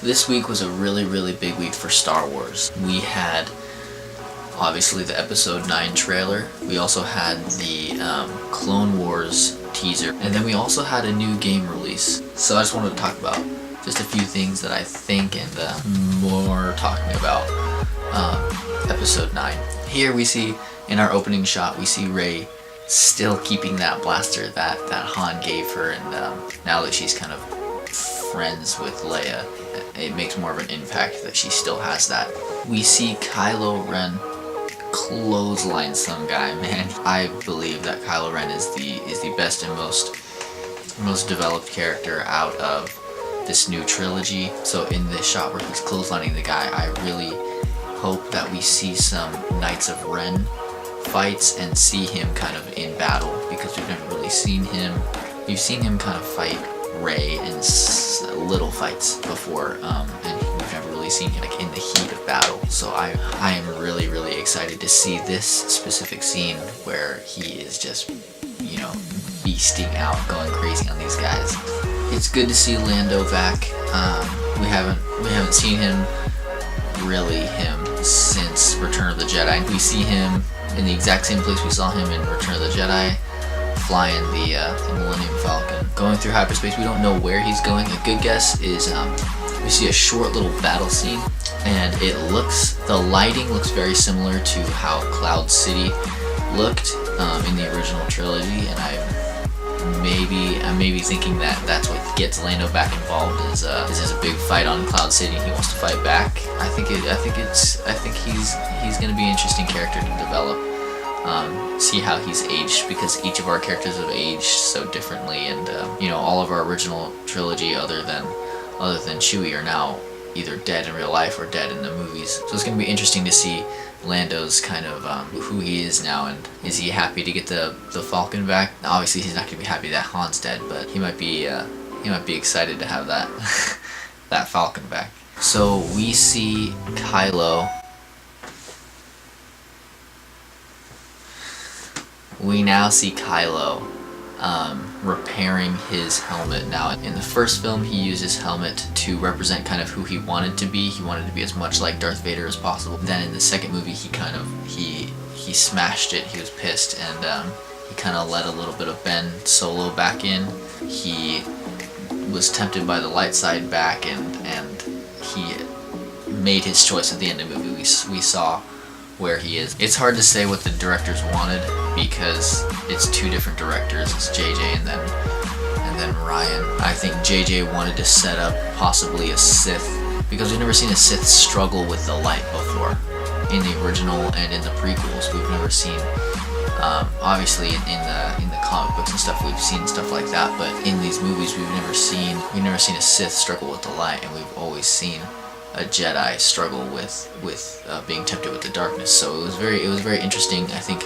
This week was a really, really big week for Star Wars. We had, obviously, the Episode 9 trailer. We also had the Clone Wars teaser. And then we also had a new game release. So I just wanted to talk about just a few things that I think and more talking about Episode 9. Here we see, in our opening shot, we see Rey still keeping that blaster that Han gave her, and now that she's kind of friends with Leia, it makes more of an impact that she still has that. We see Kylo Ren clothesline some guy, man. I believe that Kylo Ren is the best and most developed character out of this new trilogy. So in this shot where he's clotheslining the guy, I really hope that we see some Knights of Ren fights and see him kind of in battle, because we've never really seen him. We've seen him kind of fight Rey in little fights before, and we've never really seen him like in the heat of battle. So I am really, really excited to see this specific scene where he is just, you know, beasting out, going crazy on these guys. It's good to see Lando back. We haven't seen him since Return of the Jedi. We see him in the exact same place we saw him in Return of the Jedi, flying the Millennium Falcon, going through hyperspace. We don't know where he's going. A good guess is we see a short little battle scene, and the lighting looks very similar to how Cloud City looked in the original trilogy, and I'm maybe thinking that that's what gets Lando back involved. Is there's a big fight on Cloud City and he wants to fight back. I think he's gonna be an interesting character to develop. See how he's aged, because each of our characters have aged so differently, and all of our original trilogy, other than Chewie, are now either dead in real life or dead in the movies. So it's gonna be interesting to see Lando's kind of who he is now, and is he happy to get the Falcon back? Obviously he's not gonna be happy that Han's dead, but he might be excited to have that that Falcon back. So we see Kylo. We now see Kylo repairing his helmet. Now, in the first film, he used his helmet to represent kind of who he wanted to be. He wanted to be as much like Darth Vader as possible. Then in the second movie, he smashed it. He was pissed, and he kind of let a little bit of Ben Solo back in. He was tempted by the light side back, and he made his choice at the end of the movie. We saw where he is. It's hard to say what the directors wanted, because it's two different directors. It's JJ and then Ryan. I think JJ wanted to set up possibly a Sith, because we've never seen a Sith struggle with the light before. In the original and in the prequels, we've never seen. Obviously, in the comic books and stuff, we've seen stuff like that. But in these movies, we've never seen a Sith struggle with the light, and we've always seen a Jedi struggle with being tempted with the darkness. So it was very interesting. I think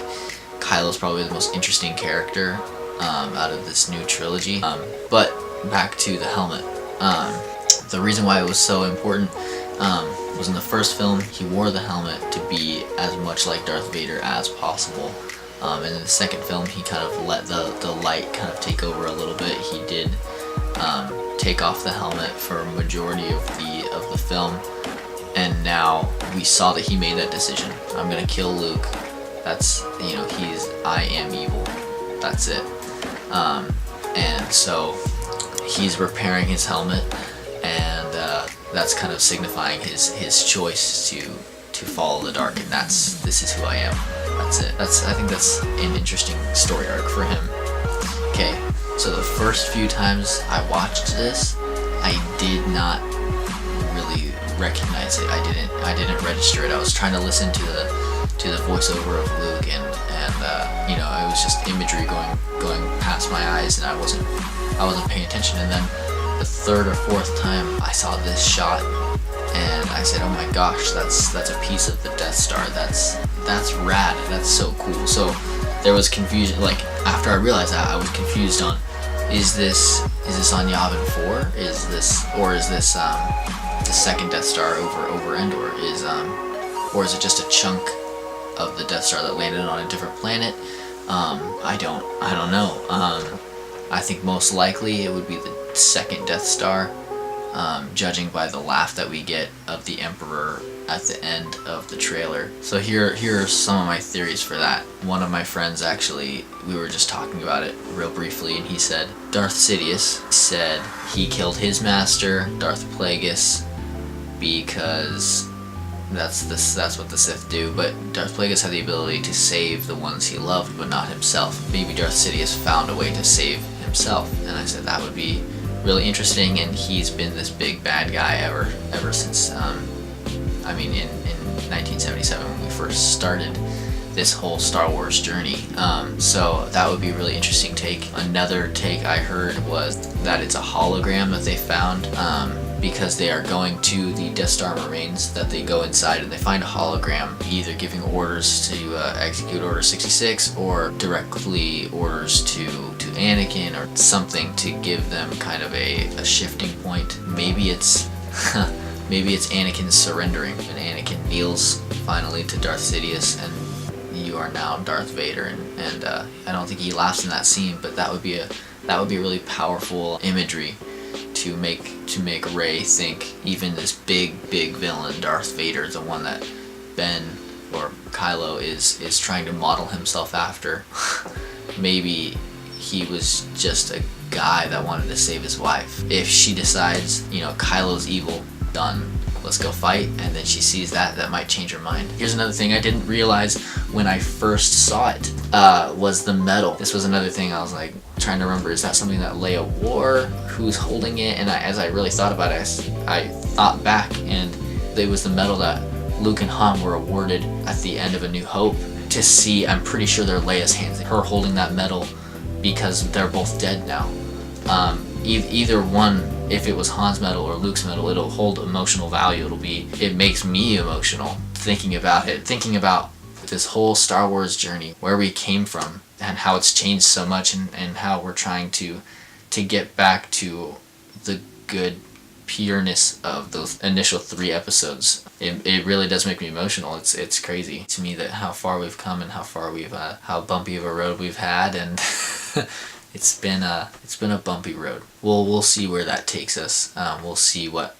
Kylo's probably the most interesting character out of this new trilogy. But back to the helmet. The reason why it was so important was in the first film, he wore the helmet to be as much like Darth Vader as possible. And in the second film, he kind of let the light kind of take over a little bit. He did take off the helmet for a majority of the film, and now we saw that he made that decision. I'm gonna kill Luke. That's, I am evil. That's it. And so he's repairing his helmet, and that's kind of signifying his choice to follow the dark, and this is who I am. That's it. I think that's an interesting story arc for him. Okay, so the first few times I watched this, I did not really recognize it. I didn't register it. I was trying to listen to the voiceover of Luke, and it was just imagery going past my eyes, and I wasn't paying attention. And then the third or fourth time I saw this shot, and I said, "Oh my gosh, that's a piece of the Death Star. That's rad. That's so cool." So there was confusion. Like, after I realized that, I was confused on, is this on Yavin 4? Is this the second Death Star over Endor? Or is it just a chunk of the Death Star that landed on a different planet? I don't know. I think most likely it would be the second Death Star. judging by the laugh that we get of the Emperor at the end of the trailer. So here are some of my theories for that. One of my friends, actually, we were just talking about it real briefly, and he said Darth Sidious said he killed his master, Darth Plagueis, because that's what the Sith do, but Darth Plagueis had the ability to save the ones he loved, but not himself. Maybe Darth Sidious found a way to save himself, and I said that would be really interesting, and he's been this big bad guy ever since, in 1977 when we first started this whole Star Wars journey. So that would be a really interesting take. Another take I heard was that it's a hologram that they found, because they are going to the Death Star remains, that they go inside and they find a hologram, either giving orders to execute Order 66 or directly orders to Anakin or something to give them kind of a shifting point. Maybe it's maybe it's Anakin surrendering, and Anakin kneels finally to Darth Sidious, and you are now Darth Vader. And I don't think he laughs in that scene, but that would be a really powerful imagery to make Rey think even this big villain, Darth Vader, the one that Ben or Kylo is trying to model himself after, maybe he was just a guy that wanted to save his wife. If she decides, Kylo's evil, done, let's go fight, and then she sees that might change her mind. Here's another thing I didn't realize when I first saw it, was the medal. This was another thing I was like trying to remember, is that something that Leia wore? Who's holding it? And as I really thought about it, I thought back, and it was the medal that Luke and Han were awarded at the end of A New Hope to see. I'm pretty sure they're Leia's hands, her holding that medal, because they're both dead now. Either one, if it was Han's medal or Luke's medal, it'll hold emotional value. It makes me emotional thinking about it, thinking about this whole Star Wars journey, where we came from and how it's changed so much, and how we're trying to get back to the good pureness of those initial 3 episodes. It really does make me emotional. It's crazy to me that how far we've come and how far how bumpy of a road we've had, and it's been a bumpy road. We'll see where that takes us. We'll see what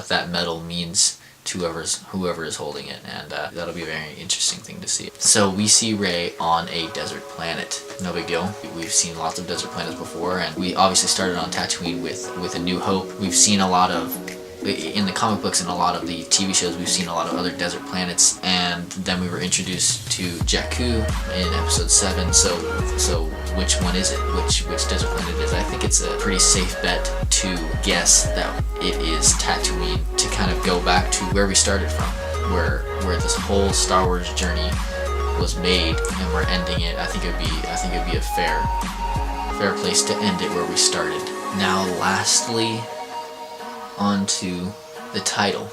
that medal means to whoever is holding it, and that'll be a very interesting thing to see. So we see Rey on a desert planet. No big deal. We've seen lots of desert planets before, and we obviously started on Tatooine with A New Hope. We've seen a lot of, in the comic books and a lot of the TV shows, we've seen a lot of other desert planets, and then we were introduced to Jakku in episode 7. So which one is it? Which desert planet is it? I think it's a pretty safe bet to guess that it is Tatooine, to kind of go back to where we started from, where this whole Star Wars journey was made, and we're ending it. I think it'd be a fair place to end it where we started. Now, lastly, onto the title,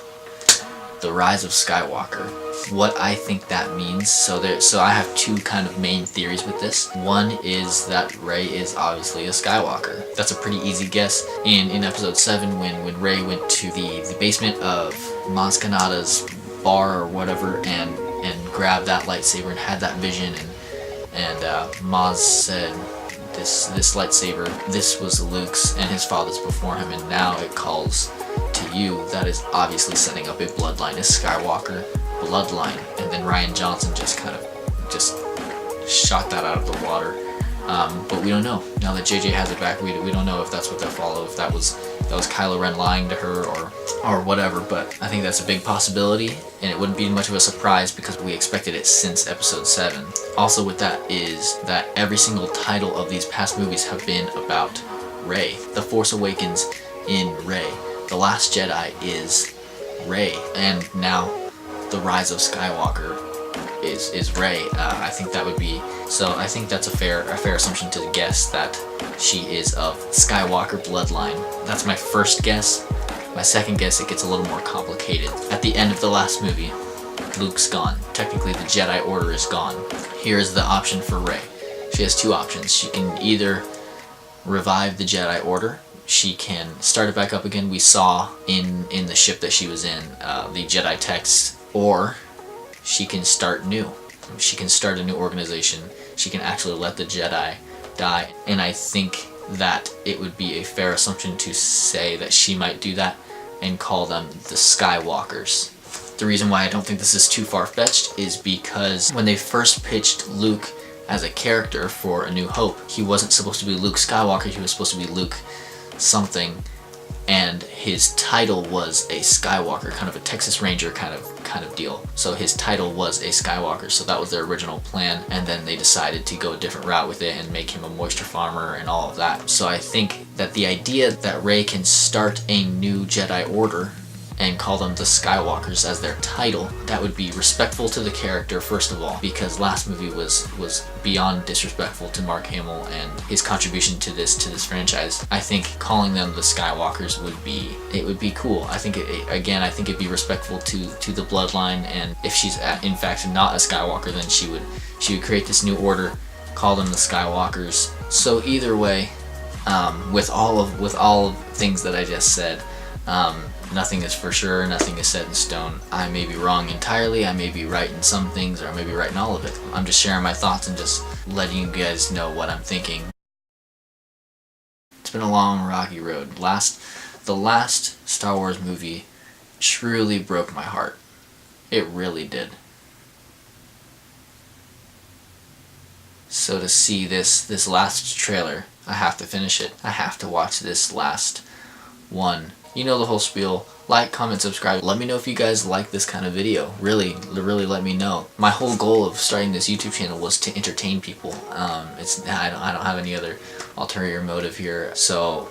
The Rise of Skywalker. What I think that means. So I have 2 kind of main theories with this. One is that Rey is obviously a Skywalker. That's a pretty easy guess. In episode 7, when Rey went to the basement of Maz Kanata's bar or whatever, and grabbed that lightsaber and had that vision, and Maz said, this lightsaber, this was Luke's and his father's before him, and now it calls to you. That is obviously setting up a bloodline, a Skywalker bloodline. And then Rian Johnson just shot that out of the water. But we don't know. Now that JJ has it back, we don't know if that's what they'll follow, if that was Kylo Ren lying to her or whatever. But I think that's a big possibility, and it wouldn't be much of a surprise because we expected it since episode 7. Also with that is that every single title of these past movies have been about Rey. The Force Awakens in Rey. The Last Jedi is Rey. And now The Rise of Skywalker is Rey. I think that would be, so I think that's a fair assumption to guess that she is of Skywalker bloodline. That's my first guess. My second guess, it gets a little more complicated. At the end of the last movie, Luke's gone. Technically, the Jedi Order is gone. Here's the option for Rey. She has 2 options. She can either revive the Jedi Order. She can start it back up again. We saw in the ship that she was in, the Jedi text. Or she can start new. She can start a new organization. She can actually let the Jedi die. And I think that it would be a fair assumption to say that she might do that and call them the Skywalkers. The reason why I don't think this is too far-fetched is because when they first pitched Luke as a character for A New Hope, he wasn't supposed to be Luke Skywalker, he was supposed to be Luke something, and his title was a Skywalker, kind of a Texas Ranger kind of deal. So his title was a Skywalker, so that was their original plan, and then they decided to go a different route with it and make him a moisture farmer and all of that. So I think that the idea that Rey can start a new Jedi Order and call them the Skywalkers as their title, that would be respectful to the character, first of all, because last movie was beyond disrespectful to Mark Hamill and his contribution to this franchise. I think calling them the Skywalkers would be cool. I think I think it'd be respectful to the bloodline, and if she's in fact not a Skywalker, then she would create this new order, call them the Skywalkers. So either way, with all of things that I just said, nothing is for sure, nothing is set in stone. I may be wrong entirely, I may be right in some things, or I may be right in all of it. I'm just sharing my thoughts and just letting you guys know what I'm thinking. It's been a long, rocky road. The last Star Wars movie truly broke my heart. It really did. So to see this last trailer, I have to finish it. I have to watch this last one. You know the whole spiel. Like, comment, subscribe. Let me know if you guys like this kind of video. Really let me know. My whole goal of starting this YouTube channel was to entertain people. I don't have any other ulterior motive here. So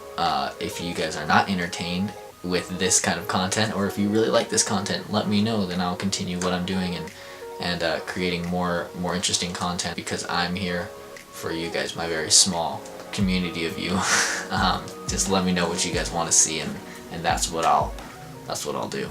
if you guys are not entertained with this kind of content, or if you really like this content, let me know. Then I'll continue what I'm doing and creating more interesting content, because I'm here for you guys, my very small community of you. Just let me know what you guys want to see, and that's what I'll do.